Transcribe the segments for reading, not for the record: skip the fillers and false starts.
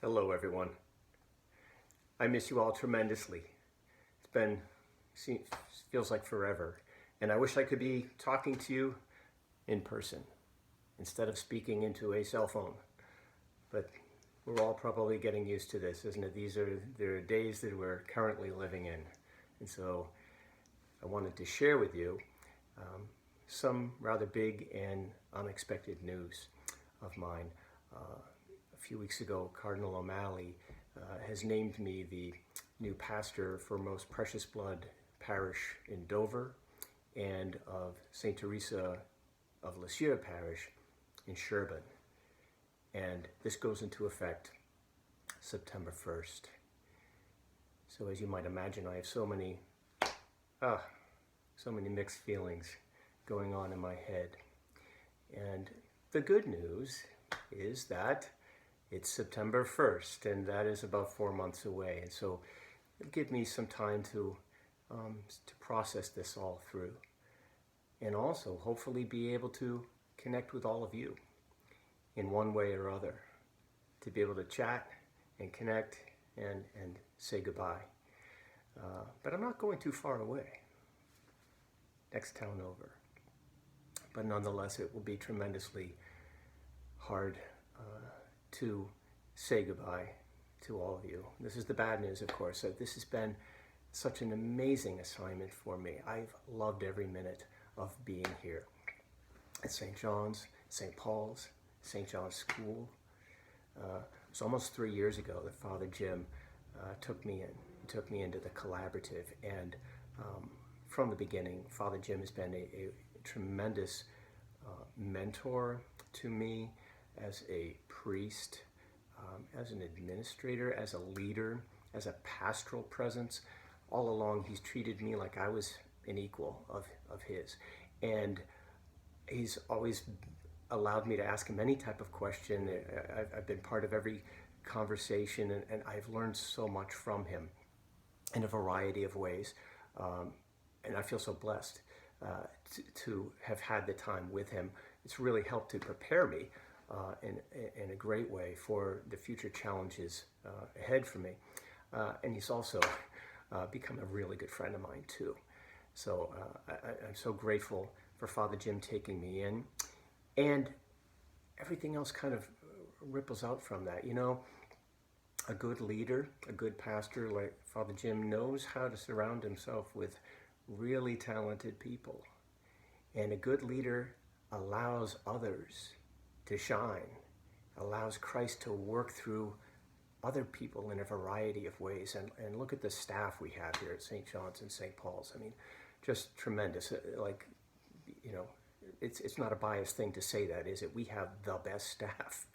Hello, everyone. I miss you all tremendously. It's been, feels like forever. And I wish I could be talking to you in person instead of speaking into a cell phone. But we're all probably getting used to this, isn't it? These are the days that we're currently living in. And so I wanted to share with you some rather big and unexpected news of mine. A few weeks ago, Cardinal O'Malley has named me the new pastor for Most Precious Blood Parish in Dover and of St. Teresa of Lisieux Parish in Sherborn. And this goes into effect September 1st. So as you might imagine, I have so many mixed feelings going on in my head. And the good news is that it's September 1st, and that is about 4 months away. And so it'll give me some time to process this all through. And also, hopefully, be able to connect with all of you in one way or other. To be able to chat and connect and say goodbye. But I'm not going too far away. Next town over. But nonetheless, it will be tremendously hard to say goodbye to all of you. This is the bad news, of course. This has been such an amazing assignment for me. I've loved every minute of being here at St. John's, St. Paul's, St. John's School. It was almost 3 years ago that Father Jim took me in. He took me into the collaborative, and from the beginning, Father Jim has been a tremendous mentor to me as a priest, as an administrator, as a leader, as a pastoral presence. All along, he's treated me like I was an equal of his. And he's always allowed me to ask him any type of question. I've been part of every conversation, and I've learned so much from him in a variety of ways. And I feel so blessed to have had the time with him. It's really helped to prepare me in a great way for the future challenges ahead for me. And he's also become a really good friend of mine too. So I'm so grateful for Father Jim taking me in. And everything else kind of ripples out from that. You know, a good leader, a good pastor like Father Jim knows how to surround himself with really talented people. And a good leader allows others to shine, allows Christ to work through other people in a variety of ways. And look at the staff we have here at St. John's and St. Paul's. I mean, just tremendous. Like, you know, it's not a biased thing to say that, is it? We have the best staff.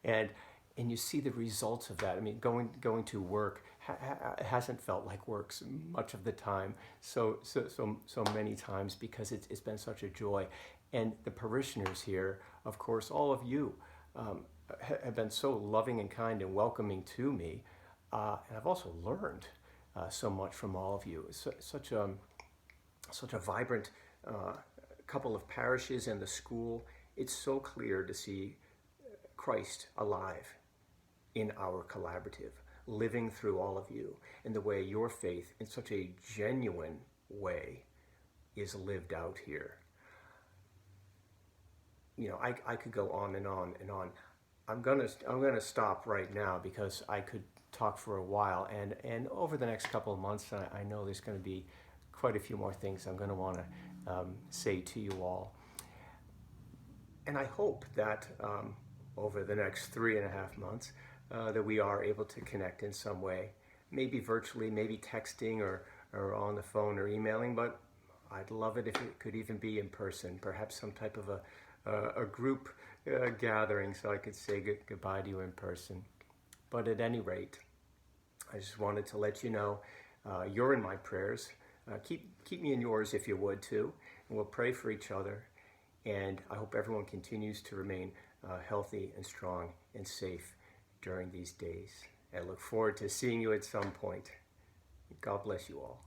And you see the results of that. I mean, going to work hasn't felt like work much of the time, so many times, because it's been such a joy. And the parishioners here, of course, all of you have been so loving and kind and welcoming to me. And I've also learned so much from all of you. It's such a vibrant couple of parishes and the school. It's so clear to see Christ alive in our collaborative, living through all of you, and the way your faith in such a genuine way is lived out here. You know, I could go on and on and on. I'm gonna stop right now because I could talk for a while, and over the next couple of months, I know there's going to be quite a few more things I'm going to want to say to you all. And I hope that over the next 3.5 months, that we are able to connect in some way, maybe virtually, maybe texting or on the phone or emailing, but I'd love it if it could even be in person, perhaps some type of a group gathering so I could say goodbye to you in person. But at any rate, I just wanted to let you know you're in my prayers. Keep me in yours if you would too, and we'll pray for each other. And I hope everyone continues to remain healthy and strong and safe during these days. I look forward to seeing you at some point. God bless you all.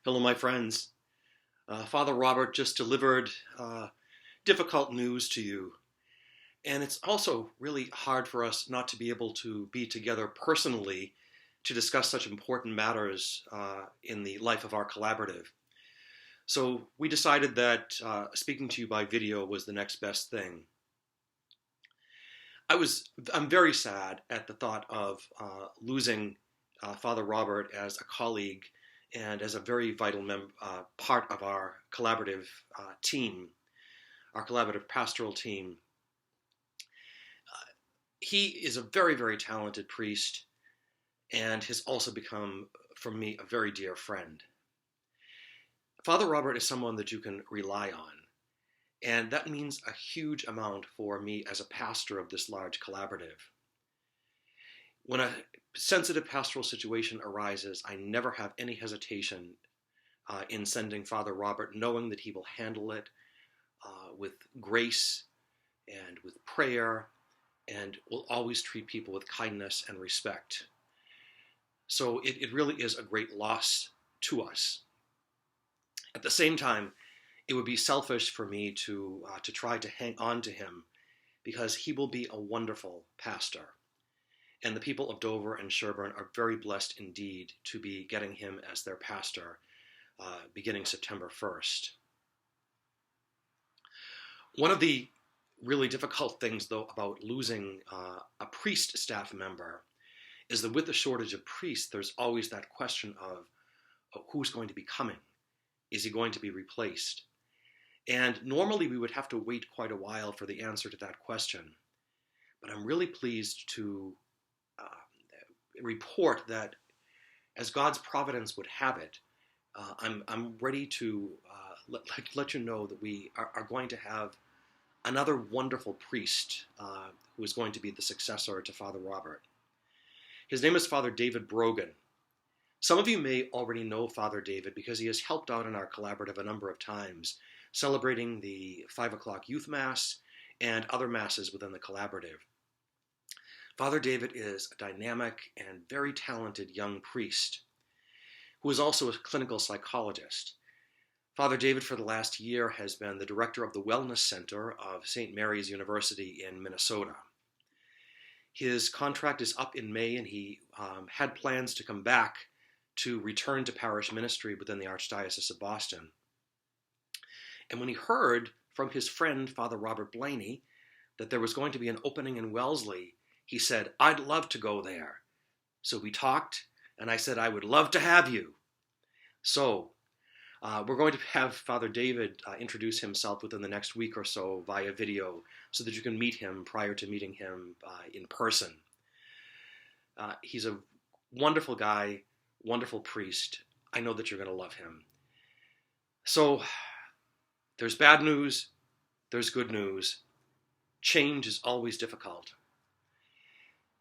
Hello, my friends. Father Robert just delivered difficult news to you. And it's also really hard for us not to be able to be together personally to discuss such important matters in the life of our collaborative. So we decided that speaking to you by video was the next best thing. I'm very sad at the thought of losing Father Robert as a colleague and as a very vital part of our collaborative team, our collaborative pastoral team. He is a very, very talented priest and has also become, for me, a very dear friend. Father Robert is someone that you can rely on, and that means a huge amount for me as a pastor of this large collaborative. When a sensitive pastoral situation arises, I never have any hesitation in sending Father Robert, knowing that he will handle it with grace and with prayer, and will always treat people with kindness and respect. So it really is a great loss to us. At the same time, it would be selfish for me to try to hang on to him, because he will be a wonderful pastor. And the people of Dover and Sherborn are very blessed indeed to be getting him as their pastor beginning September 1st. One of the really difficult things, though, about losing a priest staff member is that with the shortage of priests, there's always that question of who's going to be coming. Is he going to be replaced? And normally we would have to wait quite a while for the answer to that question. But I'm really pleased to report that, as God's providence would have it, I'm ready to let you know that we are going to have another wonderful priest who is going to be the successor to Father Robert. His name is Father David Brogan. Some of you may already know Father David because he has helped out in our collaborative a number of times, celebrating the 5 o'clock youth mass and other masses within the collaborative. Father David is a dynamic and very talented young priest who is also a clinical psychologist. Father David, for the last year, has been the director of the Wellness Center of St. Mary's University in Minnesota. His contract is up in May, and he had plans to come back to return to parish ministry within the Archdiocese of Boston. And when he heard from his friend, Father Robert Blaney, that there was going to be an opening in Wellesley, he said, "I'd love to go there." So we talked, and I said, "I would love to have you." So we're going to have Father David introduce himself within the next week or so via video so that you can meet him prior to meeting him in person. He's a wonderful guy, wonderful priest. I know that you're going to love him. So there's bad news, there's good news. Change is always difficult.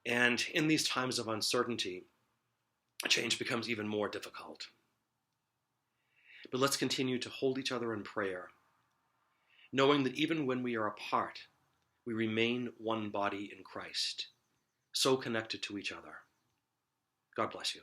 And in these times of uncertainty, change becomes even more difficult. But let's continue to hold each other in prayer, knowing that even when we are apart, we remain one body in Christ, so connected to each other. God bless you.